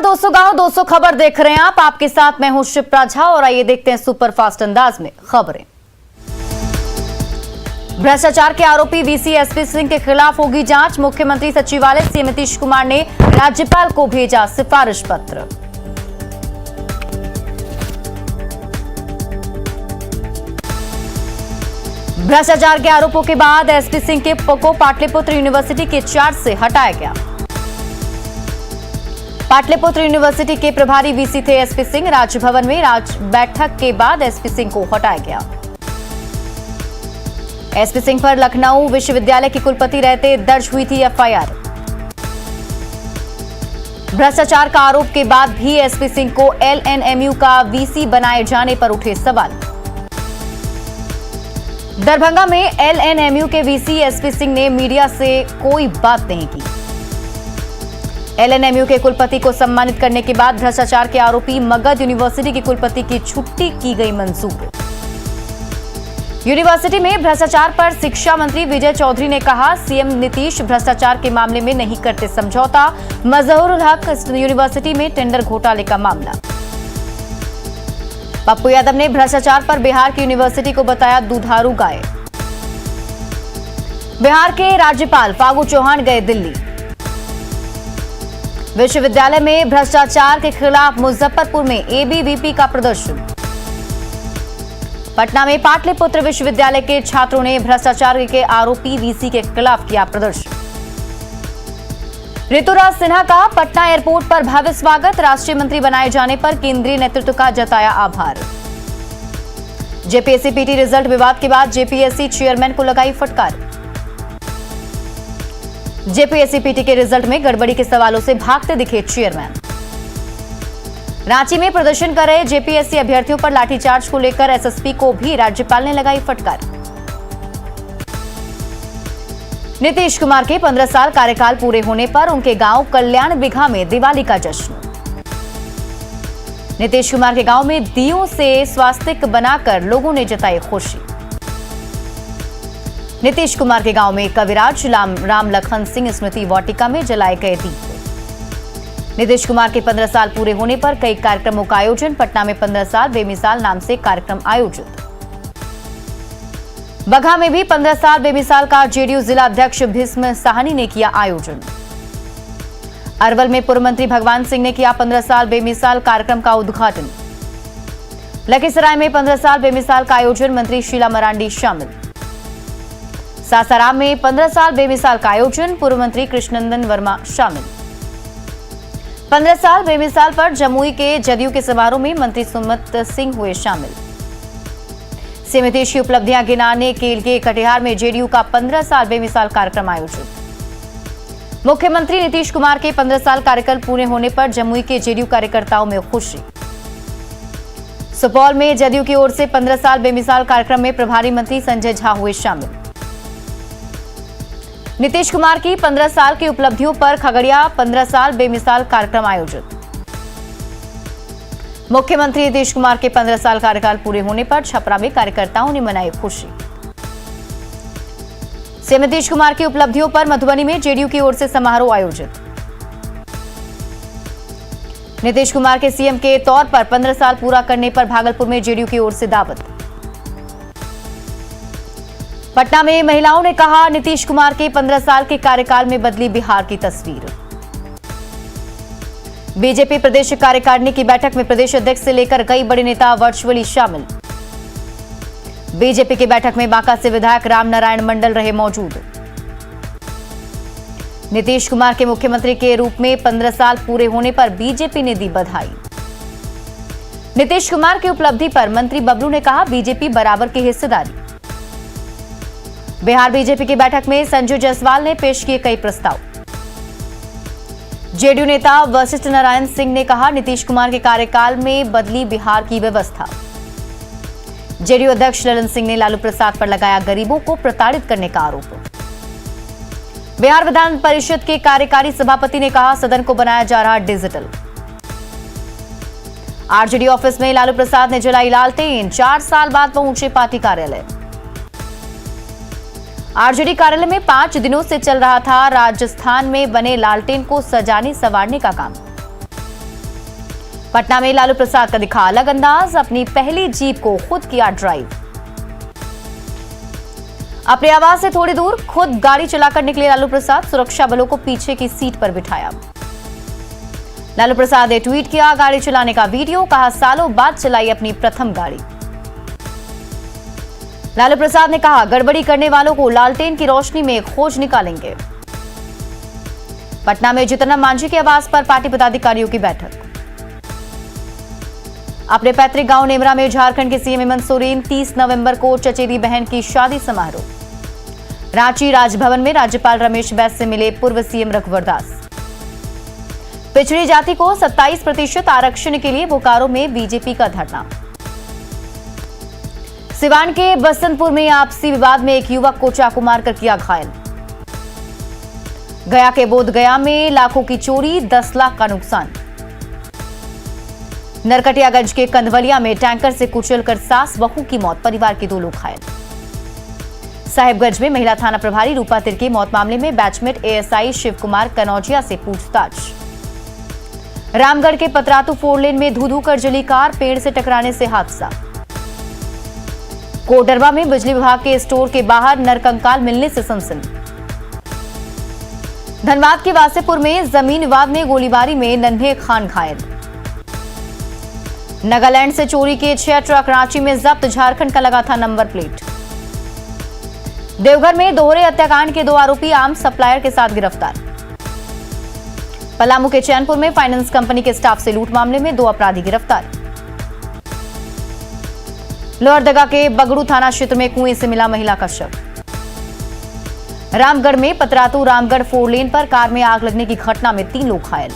200 गांव 200 खबर देख रहे हैं आप। आपके साथ मैं हूं शिप्रा झा और आइए देखते हैं सुपरफास्ट अंदाज में खबरें। भ्रष्टाचार के आरोपी वीसी एसपी सिंह के खिलाफ होगी जांच। मुख्यमंत्री सचिवालय सीएम नीतीश कुमार ने राज्यपाल को भेजा सिफारिश पत्र। भ्रष्टाचार के आरोपों के बाद एसपी सिंह के को पाटलिपुत्र यूनिवर्सिटी के चार्ज से हटाया गया। पाटलिपुत्र यूनिवर्सिटी के प्रभारी वीसी थे एसपी सिंह। राजभवन में बैठक के बाद एसपी सिंह को हटाया गया। एसपी सिंह पर लखनऊ विश्वविद्यालय के कुलपति रहते दर्ज हुई थी एफआईआर। भ्रष्टाचार का आरोप के बाद भी एसपी सिंह को एलएनएमयू का वीसी बनाए जाने पर उठे सवाल। दरभंगा में एलएनएमयू के वीसी एसपी सिंह ने मीडिया से कोई बात नहीं की। एलएनएमयू के कुलपति को सम्मानित करने के बाद भ्रष्टाचार के आरोपी मगध यूनिवर्सिटी के कुलपति की छुट्टी की गई मंजूर। यूनिवर्सिटी में भ्रष्टाचार पर शिक्षा मंत्री विजय चौधरी ने कहा, सीएम नीतीश भ्रष्टाचार के मामले में नहीं करते समझौता। मजहरुल हक यूनिवर्सिटी में टेंडर घोटाले का मामला। पप्पू यादव ने भ्रष्टाचार पर बिहार की यूनिवर्सिटी को बताया दुधारू गाय। बिहार के राज्यपाल फागू चौहान गए दिल्ली। विश्वविद्यालय में भ्रष्टाचार के खिलाफ मुजफ्फरपुर में एबीवीपी का प्रदर्शन। पटना में पाटलिपुत्र विश्वविद्यालय के छात्रों ने भ्रष्टाचार के आरोपी वीसी के खिलाफ किया प्रदर्शन। ऋतुराज सिन्हा का पटना एयरपोर्ट पर भव्य स्वागत। राष्ट्रीय मंत्री बनाए जाने पर केंद्रीय नेतृत्व का जताया आभार। जेपीएससी पीटी रिजल्ट विवाद के बाद जेपीएससी चेयरमैन को लगाई फटकार। जेपीएससी पीटी के रिजल्ट में गड़बड़ी के सवालों से भागते दिखे चेयरमैन। रांची में प्रदर्शन कर रहे जेपीएससी अभ्यर्थियों पर लाठीचार्ज को लेकर एसएसपी को भी राज्यपाल ने लगाई फटकार। नीतीश कुमार के 15 साल कार्यकाल पूरे होने पर उनके गांव कल्याण बिघा में दिवाली का जश्न। नीतीश कुमार के गांव में दीयों से स्वास्तिक बनाकर लोगों ने जताई खुशी। नीतीश कुमार के गांव में कविराज राम लखन सिंह स्मृति वाटिका में जलाए गए दीप। नीतीश कुमार के 15 साल पूरे होने पर कई कार्यक्रमों का आयोजन। पटना में 15 साल बेमिसाल नाम से कार्यक्रम आयोजित। बगहा में भी 15 साल बेमिसाल का जेडीयू जिला अध्यक्ष भीष्म साहनी ने किया आयोजन। अरवल में पूर्व मंत्री भगवान सिंह ने किया 15 साल बेमिसाल कार्यक्रम का उद्घाटन। लखीसराय में 15 साल बेमिसाल का आयोजन, मंत्री शीला मरांडी शामिल। सासाराम में 15 साल बेमिसाल का आयोजन, पूर्व मंत्री कृष्णनंदन वर्मा शामिल। 15 साल बेमिसाल पर जमुई के जदयू के समारोह में मंत्री सुमत सिंह हुए शामिल। सीएम नीतीश की उपलब्धियां गिनाने के लिए कटिहार में जेडीयू का 15 साल बेमिसाल कार्यक्रम आयोजित। मुख्यमंत्री नीतीश कुमार के 15 साल कार्यकाल पूरे होने पर जमुई के जेडीयू कार्यकर्ताओं में खुशी। सुपौल में जदयू की ओर से 15 साल बेमिसाल कार्यक्रम में प्रभारी मंत्री संजय झा हुए शामिल। नीतीश कुमार की 15 साल की उपलब्धियों पर खगड़िया 15 साल बेमिसाल कार्यक्रम आयोजित। मुख्यमंत्री नीतीश कुमार के 15 साल कार्यकाल पूरे होने पर छपरा में कार्यकर्ताओं ने मनाई खुशी। सीएम नीतीश कुमार की उपलब्धियों पर मधुबनी में जेडीयू की ओर से समारोह आयोजित। नीतीश कुमार के सीएम के तौर पर 15 साल पूरा करने पर भागलपुर में जेडीयू की ओर से दावत। पटना में महिलाओं ने कहा, नीतीश कुमार के 15 साल के कार्यकाल में बदली बिहार की तस्वीर। बीजेपी प्रदेश कार्यकारिणी की बैठक में प्रदेश अध्यक्ष से लेकर कई बड़े नेता वर्चुअली शामिल। बीजेपी की बैठक में बांका से विधायक राम नारायण मंडल रहे मौजूद। नीतीश कुमार के मुख्यमंत्री के रूप में 15 साल पूरे होने पर बीजेपी ने दी बधाई। नीतीश कुमार की उपलब्धि पर मंत्री बबलू ने कहा, बीजेपी बराबर की हिस्सेदारी। बिहार बीजेपी की बैठक में संजू जायसवाल ने पेश किए कई प्रस्ताव। जेडीयू नेता वशिष्ठ नारायण सिंह ने कहा, नीतीश कुमार के कार्यकाल में बदली बिहार की व्यवस्था। जेडीयू अध्यक्ष ललन सिंह ने लालू प्रसाद पर लगाया गरीबों को प्रताड़ित करने का आरोप। बिहार विधान परिषद के कार्यकारी सभापति ने कहा, सदन को बनाया जा रहा डिजिटल। आरजेडी ऑफिस में लालू प्रसाद ने जलाई लालटेन। 4 साल बाद पहुंचे पार्टी कार्यालय। आरजेडी कार्यालय में 5 दिनों से चल रहा था राजस्थान में बने लालटेन को सजाने संवारने का काम। पटना में लालू प्रसाद का दिखा अलग अंदाज, अपनी पहली जीप को खुद किया ड्राइव। अपने आवास से थोड़ी दूर खुद गाड़ी चलाकर निकले लालू प्रसाद, सुरक्षा बलों को पीछे की सीट पर बिठाया। लालू प्रसाद ने ट्वीट किया गाड़ी चलाने का वीडियो, कहा सालों बाद चलाई अपनी प्रथम गाड़ी। लालू प्रसाद ने कहा गड़बड़ी करने वालों को लालटेन की रोशनी में खोज निकालेंगे। पटना में जीतन मांझी के आवास पर पार्टी पदाधिकारियों की बैठक। अपने पैतृक गांव नेमरा में झारखंड के सीएम हेमंत सोरेन 30 नवंबर को चचेरी बहन की शादी समारोह। रांची राजभवन में राज्यपाल रमेश बैस से मिले पूर्व सीएम रघुवर दास। पिछड़ी जाति को 27% आरक्षण के लिए बोकारो में बीजेपी का धरना। सिवान के बसंतपुर में आपसी विवाद में एक युवक को चाकू मारकर किया घायल। गया के बोधगया में लाखों की चोरी, 10 लाख का नुकसान। नरकटियागंज के कंधवलिया में टैंकर से कुचलकर सास बहू की मौत, परिवार के 2 लोग घायल। साहिबगंज में महिला थाना प्रभारी रूपा तिर्की मौत मामले में बैचमेट एएसआई शिव कुमार कनौजिया से पूछताछ। रामगढ़ के पतरातू 4 लेन में धू-धू कर जली कार, पेड़ से टकराने से हादसा। कोडरबा में बिजली विभाग के स्टोर के बाहर नरकंकाल मिलने से सनसनी। धनबाद के वासेपुर में जमीन विवाद में गोलीबारी में नन्हे खान घायल। नागालैंड से चोरी के 6 ट्रक रांची में जब्त, झारखंड का लगा था नंबर प्लेट। देवघर में दोहरे हत्याकांड के 2 आरोपी आम सप्लायर के साथ गिरफ्तार। पलामू के चैनपुर में फाइनेंस कंपनी के स्टाफ से लूट मामले में 2 अपराधी गिरफ्तार। लोहरदगा के बगड़ू थाना क्षेत्र में कुएं से मिला महिला का शव। रामगढ़ में पतरातू रामगढ़ 4 लेन पर कार में आग लगने की घटना में 3 लोग घायल।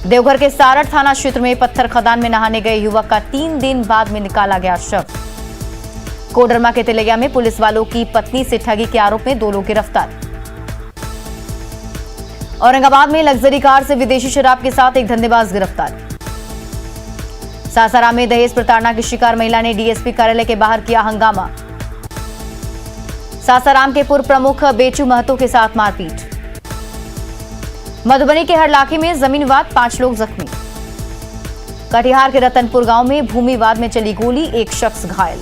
देवघर के सारठ थाना क्षेत्र में पत्थर खदान में नहाने गए युवक का 3 दिन बाद में निकाला गया शव। कोडरमा के तिलैया में पुलिस वालों की पत्नी से ठगी के आरोप में 2 लोग गिरफ्तार। औरंगाबाद में लग्जरी कार से विदेशी शराब के साथ एक धंधेबाज गिरफ्तार। सासाराम में दहेज प्रताड़ना की शिकार महिला ने डीएसपी कार्यालय के बाहर किया हंगामा। सासाराम के पूर्व प्रमुख बेचू महतो के साथ मारपीट। मधुबनी के हरलाखी में जमीन विवाद, 5 लोग जख्मी। कटिहार के रतनपुर गांव में भूमि विवाद में चली गोली, 1 शख्स घायल।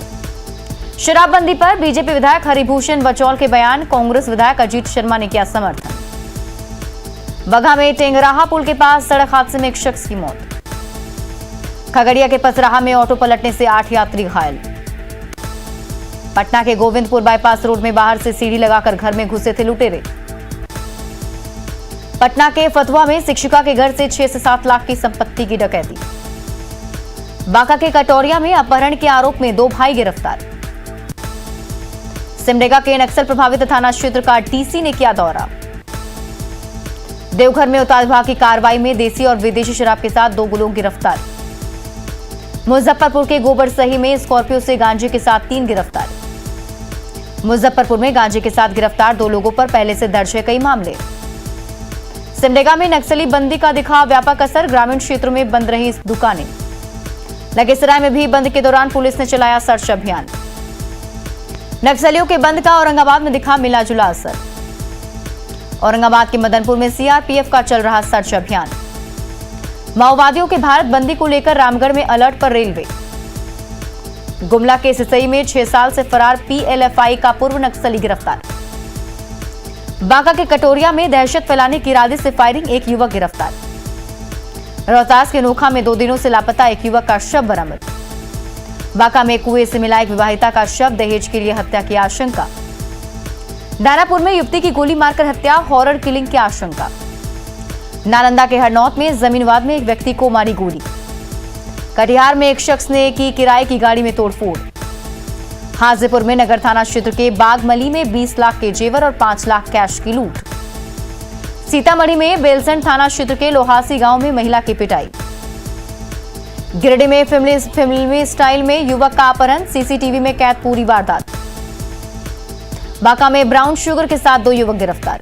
शराबबंदी पर बीजेपी विधायक हरिभूषण बचौल के बयान, कांग्रेस विधायक अजीत शर्मा ने किया समर्थन। बगहा में टेंगराहा पुल के पास सड़क हादसे में 1 शख्स की मौत। खगड़िया के पसराहा में ऑटो पलटने से 8 यात्री घायल। पटना के गोविंदपुर बाईपास रोड में बाहर से सीढ़ी लगाकर घर में घुसे थे लुटेरे। पटना के फतुहा में शिक्षिका के घर से 6 से 7 लाख की संपत्ति की डकैती। बांका के कटोरिया में अपहरण के आरोप में 2 भाई गिरफ्तार। सिमडेगा के नक्सल प्रभावित थाना क्षेत्र का डीसी ने किया दौरा। देवघर में उत्पाद विभाग की कार्रवाई में देसी और विदेशी शराब के साथ 2 लोग गिरफ्तार। मुजफ्फरपुर के गोबरसही में स्कॉर्पियो से गांजे के साथ 3 गिरफ्तार। मुजफ्फरपुर में गांजे के साथ गिरफ्तार 2 लोगों पर पहले से दर्ज है कई मामले। सिमडेगा में नक्सली बंदी का दिखा व्यापक असर, ग्रामीण क्षेत्रों में बंद रही दुकानें। लखीसराय में भी बंद के दौरान पुलिस ने चलाया सर्च अभियान। नक्सलियों के बंद का औरंगाबाद में दिखा मिला जुला असर। औरंगाबाद के मदनपुर में सीआरपीएफ का चल रहा सर्च अभियान। माओवादियों के भारत बंदी को लेकर रामगढ़ में अलर्ट पर रेलवे। गुमला के सिसई में 6 साल से फरार पीएलएफआई का पूर्व नक्सली गिरफ्तार। बांका के कटोरिया में दहशत फैलाने के इरादे से फायरिंग, 1 युवक गिरफ्तार। रोहतास के नोखा में 2 दिनों से लापता 1 युवक का शव बरामद। बांका में कुएं से मिला एक विवाहिता का शव, दहेज के लिए हत्या की आशंका। दानापुर में युवती की गोली मारकर हत्या, हॉरर किलिंग की आशंका। नालंदा के हरनौत में जमीन विवाद में एक व्यक्ति को मारी गोली। कटिहार में एक शख्स ने की किराए की गाड़ी में तोड़फोड़। हाजीपुर में नगर थाना क्षेत्र के बागमली में 20 लाख के जेवर और 5 लाख कैश की लूट। सीतामढ़ी में बेलसंड थाना क्षेत्र के लोहासी गांव में महिला की पिटाई। गिरिडीह में फिल्मी स्टाइल में युवक का अपहरण, सीसीटीवी में कैद पूरी वारदात। बांका में ब्राउन शुगर के साथ 2 युवक गिरफ्तार।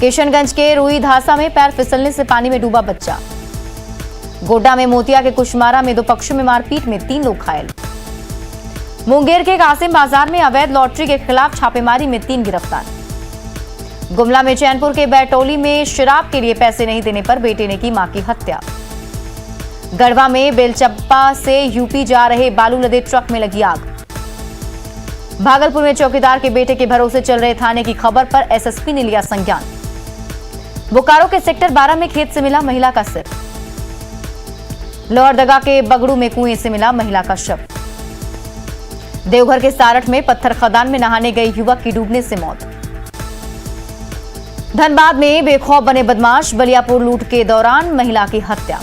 किशनगंज के रुई धासा में पैर फिसलने से पानी में डूबा बच्चा। गोड्डा में मोतिया के कुशमारा में 2 पक्षों में मारपीट में 3 लोग घायल। मुंगेर के कासिम बाजार में अवैध लॉटरी के खिलाफ छापेमारी में 3 गिरफ्तार। गुमला में चैनपुर के बैटोली में शराब के लिए पैसे नहीं देने पर बेटे ने की मां की हत्या। गढ़वा में बेलचप्पा से यूपी जा रहे बालू लदे ट्रक में लगी आग। भागलपुर में चौकीदार के बेटे के भरोसे चल रहे थाने की खबर पर एसएसपी ने लिया संज्ञान। बोकारो के सेक्टर 12 में खेत से मिला महिला का सिर। लोहरदगा के बगड़ू में कुएं से मिला महिला का शव। देवघर के सारठ में पत्थर खदान में नहाने गए युवक की डूबने से मौत। धनबाद में बेखौफ बने बदमाश, बलियापुर लूट के दौरान महिला की हत्या।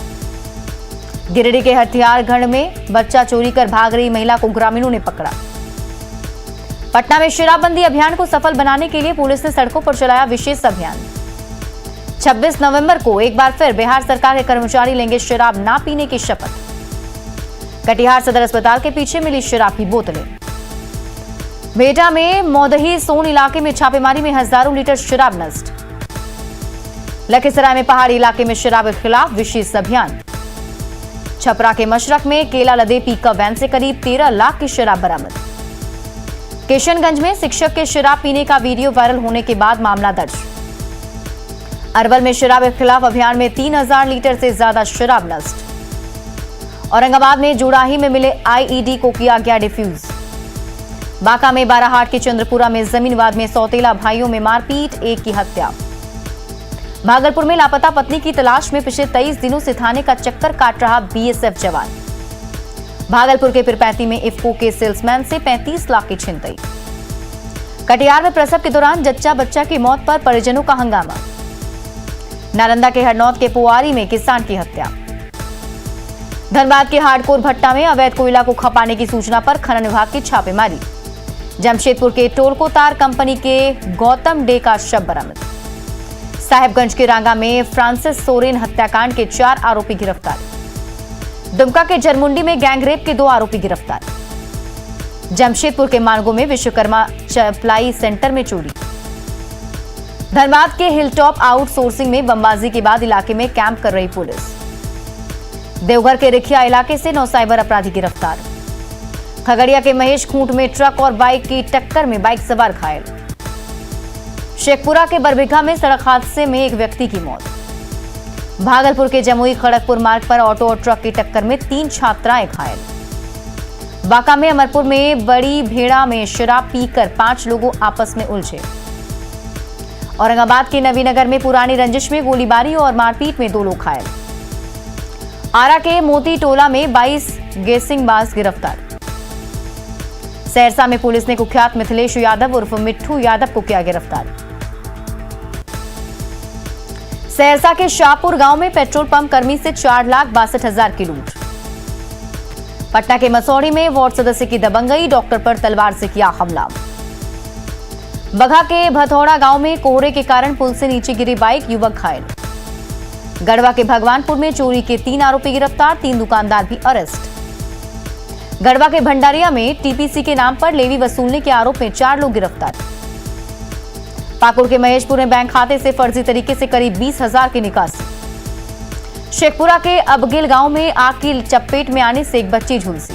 गिरिडीह के हथियारगढ़ में बच्चा चोरी कर भाग रही महिला को ग्रामीणों ने पकड़ा। पटना में शराबबंदी अभियान को सफल बनाने के लिए पुलिस ने सड़कों पर चलाया विशेष अभियान। 26 नवंबर को एक बार फिर बिहार सरकार के कर्मचारी लेंगे शराब ना पीने की शपथ। कटिहार सदर अस्पताल के पीछे मिली शराब की बोतलें। बेटा में मौदही सोन इलाके में छापेमारी में हजारों लीटर शराब नष्ट। लखीसराय में पहाड़ी इलाके में शराब के खिलाफ विशेष अभियान। छपरा के मशरक में केला लदे पिकअप वैन से करीब 13 लाख की शराब बरामद। किशनगंज में शिक्षक के शराब पीने का वीडियो वायरल होने के बाद मामला दर्ज। अरवल में शराब के खिलाफ अभियान में 3000 लीटर से ज्यादा शराब नष्ट। औरंगाबाद में जुड़ाही में मिले आईईडी को किया गया डिफ्यूज। बांका में बाराहाट के चंद्रपुरा में जमीन विवाद में सौतेला भाइयों में मारपीट, एक की हत्या। भागलपुर में लापता पत्नी की तलाश में पिछले 23 दिनों से थाने का चक्कर काट रहा बीएसएफ जवान। भागलपुर के पिरपैंती में इफ्को के सेल्समैन से 35 लाख की छिनतई। कटिहार में प्रसव के दौरान जच्चा बच्चा की मौत पर परिजनों का हंगामा। नालंदा के हरनौत के पुआरी में किसान की हत्या। धनबाद के हार्डकोर भट्टा में अवैध कोयला को खपाने की सूचना पर खनन विभाग की छापेमारी। जमशेदपुर के टोलको तार कंपनी के गौतम डे का शव बरामद। साहेबगंज के रांगा में फ्रांसिस सोरेन हत्याकांड के 4 आरोपी गिरफ्तार। दुमका के जरमुंडी में गैंगरेप के 2 आरोपी गिरफ्तार। जमशेदपुर के मानगो में विश्वकर्मा सप्लाई सेंटर में चोरी। धनबाद के हिलटॉप आउटसोर्सिंग में बमबाजी के बाद इलाके में कैंप कर रही पुलिस। देवघर के रिखिया इलाके से 9 साइबर अपराधी गिरफ्तार। खगड़िया के महेश खूंट में ट्रक और बाइक की टक्कर में बाइक सवार घायल। शेखपुरा के बरबीघा में सड़क हादसे में एक व्यक्ति की मौत। भागलपुर के जमुई खड़गपुर मार्ग पर ऑटो और ट्रक की टक्कर में 3 छात्राएं घायल। बांका में अमरपुर में बड़ी भेड़ा में शराब पीकर 5 लोगों आपस में उलझे। औरंगाबाद के नवीनगर में पुरानी रंजिश में गोलीबारी और मारपीट में 2 लोग घायल। आरा के मोती टोला में 22 गेसिंगबाज गिरफ्तार। सहरसा में पुलिस ने कुख्यात मिथिलेश यादव उर्फ मिट्ठू यादव को किया गिरफ्तार। सहरसा के शाहपुर गांव में पेट्रोल पंप कर्मी से 4,62,000 की लूट। पटना के मसौड़ी में वार्ड सदस्य की दबंगई, डॉक्टर पर तलवार से किया हमला। बघा के भथौड़ा गांव में कोहरे के कारण पुल से नीचे गिरी बाइक, युवक घायल। गढ़वा के भगवानपुर में चोरी के 3 आरोपी गिरफ्तार, 3 दुकानदार भी अरेस्ट। गढ़वा के भंडारिया में टीपीसी के नाम पर लेवी वसूलने के आरोप में 4 लोग गिरफ्तार। पाकुड़ के महेशपुर में बैंक खाते से फर्जी तरीके से करीब 20,000 की निकासी। शेखपुरा के अबगिल गांव में आग की चपेट में आने से एक बच्ची झुलसी।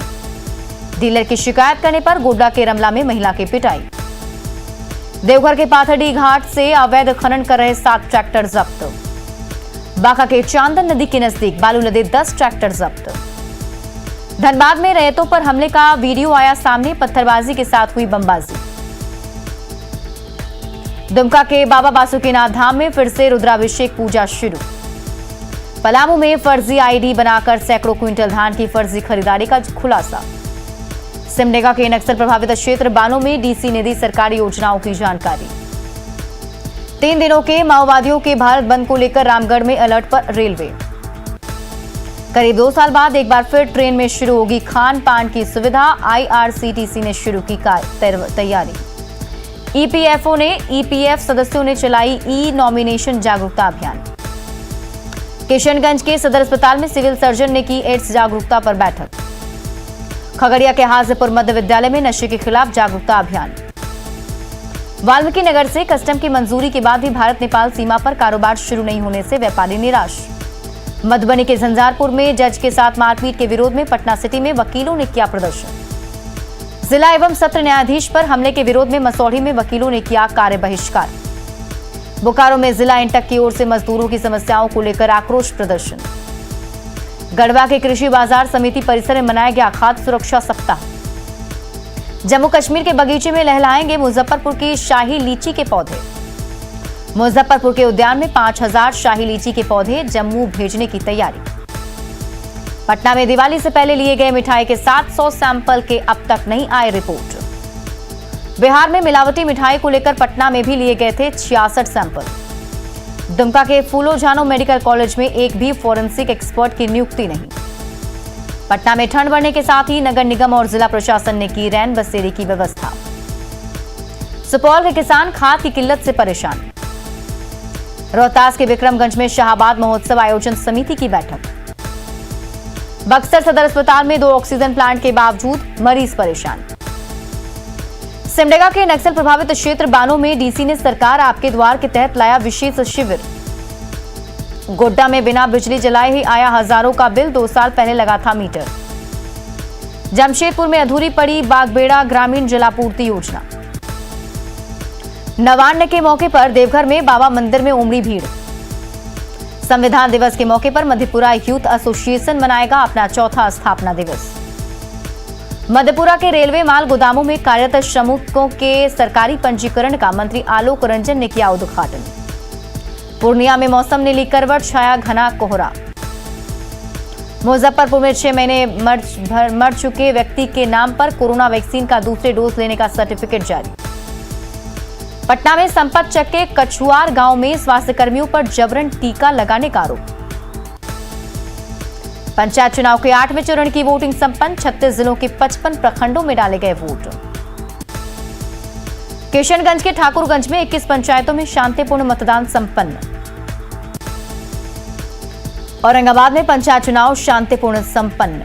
डीलर की शिकायत करने पर गोड्डा के रमला में महिला की पिटाई। देवघर के पाथरडी घाट से अवैध खनन कर रहे 7 ट्रैक्टर जब्त। बांका के चांदन नदी के नजदीक बालू लदे 10 ट्रैक्टर जब्त। धनबाद में रैयतों पर हमले का वीडियो आया सामने, पत्थरबाजी के साथ हुई बमबाजी। दुमका के बाबा बासुकीनाथ धाम में फिर से रुद्राभिषेक पूजा शुरू। पलामू में फर्जी आईडी बनाकर सैकड़ों क्विंटल धान की फर्जी खरीदारी का खुलासा। सिमडेगा के नक्सल प्रभावित क्षेत्र बानो में डीसी ने दी सरकारी योजनाओं की जानकारी। 3 दिनों के माओवादियों के भारत बंद को लेकर रामगढ़ में अलर्ट पर रेलवे। करीब 2 साल बाद एक बार फिर ट्रेन में शुरू होगी खान पान की सुविधा, आईआरसीटीसी ने शुरू की तैयारी। ईपीएफओ ने ईपीएफ सदस्यों ने चलाई ई नॉमिनेशन जागरूकता अभियान। किशनगंज के सदर अस्पताल में सिविल सर्जन ने की एड्स जागरूकता पर बैठक। खगड़िया के हाजीपुर मध्य विद्यालय में नशे के खिलाफ जागरूकता अभियान। वाल्मीकि नगर से कस्टम की मंजूरी के बाद भी भारत नेपाल सीमा पर कारोबार शुरू नहीं होने से व्यापारी निराश। मधुबनी के झंझारपुर में जज के साथ मारपीट के विरोध में पटना सिटी में वकीलों ने किया प्रदर्शन। जिला एवं सत्र न्यायाधीश पर हमले के विरोध में मसौढ़ी में वकीलों ने किया कार्य बहिष्कार। बोकारो में जिला इंटक की ओर से मजदूरों की समस्याओं को लेकर आक्रोश प्रदर्शन। गढ़वा के कृषि बाजार समिति परिसर में मनाया गया खाद्य सुरक्षा सप्ताह। जम्मू कश्मीर के बगीचे में लहलाएंगे मुजफ्फरपुर की शाही लीची के पौधे। मुजफ्फरपुर के उद्यान में 5000 शाही लीची के पौधे जम्मू भेजने की तैयारी। पटना में दिवाली से पहले लिए गए मिठाई के 700 सैंपल के अब तक नहीं आए रिपोर्ट। बिहार में मिलावटी मिठाई को लेकर पटना में भी लिए गए थे 66 सैंपल। दुमका के फूलो झानो मेडिकल कॉलेज में एक भी फोरेंसिक एक्सपर्ट की नियुक्ति नहीं। पटना में ठंड बढ़ने के साथ ही नगर निगम और जिला प्रशासन ने की रैन बसेरे की व्यवस्था। सुपौल के किसान खाद की किल्लत से परेशान। रोहतास के विक्रमगंज में शाहाबाद महोत्सव आयोजन समिति की बैठक। बक्सर सदर अस्पताल में 2 ऑक्सीजन प्लांट के बावजूद मरीज परेशान। सिमडेगा के नक्सल प्रभावित क्षेत्र बानो में डीसी ने सरकार आपके द्वार के तहत लाया विशेष शिविर। गोड्डा में बिना बिजली जलाए ही आया हजारों का बिल, 2 साल पहले लगा था मीटर। जमशेदपुर में अधूरी पड़ी बागबेड़ा ग्रामीण जलापूर्ति योजना। नवान्न के मौके पर देवघर में बाबा मंदिर में उमड़ी भीड़। संविधान दिवस के मौके पर मधेपुरा यूथ एसोसिएशन मनाएगा अपना चौथा स्थापना दिवस। मधेपुरा के रेलवे माल गोदामों में कार्यरत श्रमिकों के सरकारी पंजीकरण का मंत्री आलोक रंजन ने किया उद्घाटन। पूर्णिया में मौसम ने ली करवट, छाया घना कोहरा। मुजफ्फरपुर में 6 महीने मर चुके व्यक्ति के नाम पर कोरोना वैक्सीन का दूसरे डोज लेने का सर्टिफिकेट जारी। पटना में संपत चक के कछुआर गांव में स्वास्थ्य कर्मियों पर जबरन टीका लगाने का आरोप। पंचायत चुनाव के 8वें चरण की वोटिंग संपन्न। 36 जिलों के 55 प्रखंडों में डाले गए वोट। किशनगंज के ठाकुरगंज में 21 पंचायतों में शांतिपूर्ण मतदान संपन्न। औरंगाबाद में पंचायत चुनाव शांतिपूर्ण संपन्न।